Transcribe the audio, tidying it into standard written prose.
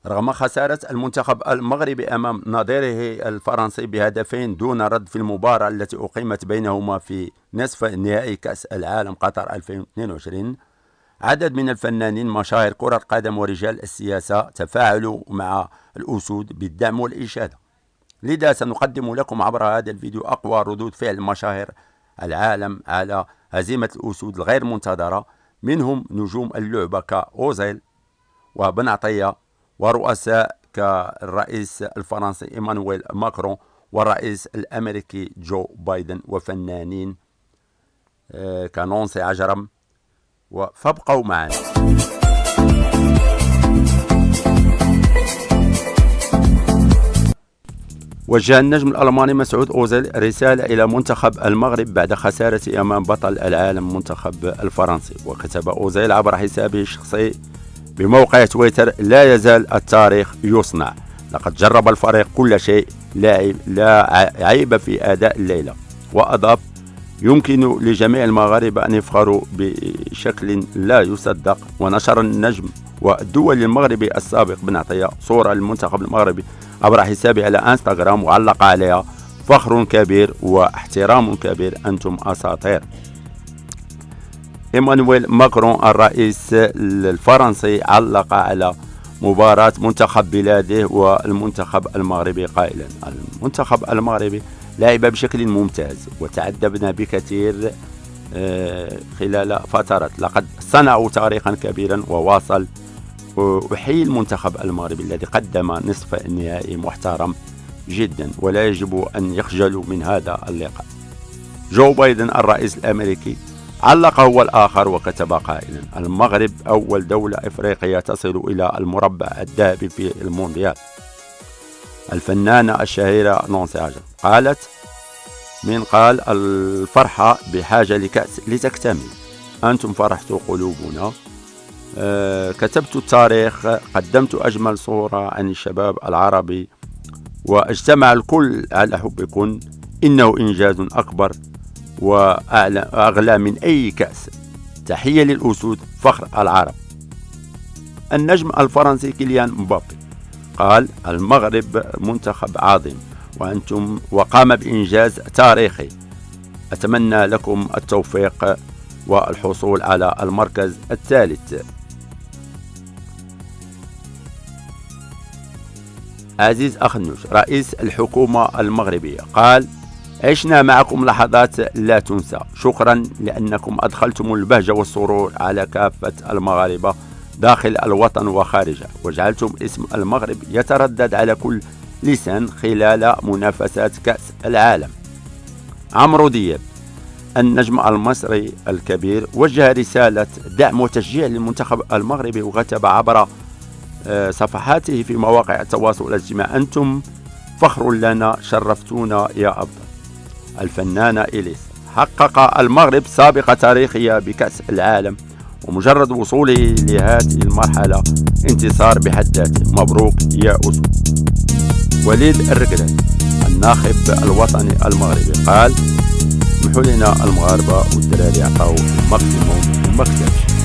رغم خسارة المنتخب المغربي أمام نظيره الفرنسي بهدفين دون رد في المباراة التي أقيمت بينهما في نصف نهائي كأس العالم قطر 2022، عدد من الفنانين مشاهير كرة القدم ورجال السياسة تفاعلوا مع الأسود بالدعم والإشادة. لذا سنقدم لكم عبر هذا الفيديو أقوى ردود فعل مشاهير العالم على هزيمة الأسود الغير منتظرة، منهم نجوم اللعبة كأوزيل وبن عطية، ورؤساء كالرئيس الفرنسي إيمانويل ماكرون والرئيس الأمريكي جو بايدن، وفنانين كنونسي عجرم. فابقوا معنا. وجه النجم الألماني مسعود أوزيل رسالة إلى منتخب المغرب بعد خسارته أمام بطل العالم منتخب الفرنسي. وكتب أوزيل عبر حسابه الشخصي بموقع تويتر: لا يزال التاريخ يصنع، لقد جرب الفريق كل شيء، لا عيب في أداء الليلة. وأضاف: يمكن لجميع المغاربة أن يفخروا بشكل لا يصدق. ونشر النجم والدولي المغربي السابق بن عطية صورة للمنتخب المغربي عبر حسابه على انستغرام، وعلق عليها: فخر كبير واحترام كبير، أنتم أساطير. إيمانويل ماكرون الرئيس الفرنسي علق على مباراة منتخب بلاده والمنتخب المغربي قائلا: المنتخب المغربي لعب بشكل ممتاز وتعذبنا بكثير خلال فترات، لقد صنعوا تاريخا كبيرا. وواصل: أحيي المنتخب المغربي الذي قدم نصف النهائي محترم جدا، ولا يجب أن يخجلوا من هذا اللقاء. جو بايدن الرئيس الأمريكي علق هو الآخر وكتب قائلا: المغرب أول دولة إفريقية تصل إلى المربع الذهبي في المونديال. الفنانة الشهيرة نونسي عجرم قالت: قال الفرحة بحاجة لكأس لتكتمل، أنتم فرحتوا قلوبنا. كتبت التاريخ، قدمت أجمل صورة عن الشباب العربي، واجتمع الكل على حبكم، إنه إنجاز أكبر وأغلى من أي كأس. تحية للأسود، فخر العرب. النجم الفرنسي كيليان مبابي قال: المغرب منتخب عظيم وقام بإنجاز تاريخي، أتمنى لكم التوفيق والحصول على المركز الثالث. عزيز أخنوش رئيس الحكومة المغربية قال: عشنا معكم لحظات لا تنسى، شكرا لأنكم أدخلتم البهجة والسرور على كافة المغاربة داخل الوطن وخارجه، وجعلتم اسم المغرب يتردد على كل لسان خلال منافسات كأس العالم. عمرو دياب النجم المصري الكبير وجه رسالة دعم وتشجيع للمنتخب المغربي، وكتب عبر صفحاته في مواقع التواصل الاجتماعي: أنتم فخر لنا، شرفتونا يا أبطال. الفنانة إليس: حقق المغرب سابقة تاريخية بكأس العالم، ومجرد وصوله لهذه المرحلة انتصار بحد ذاته، مبروك يا أسود. وليد الركراد الناخب الوطني المغربي قال: اسمحوا لنا المغاربة والدراري عطاو الماكسيموم وما كتبش.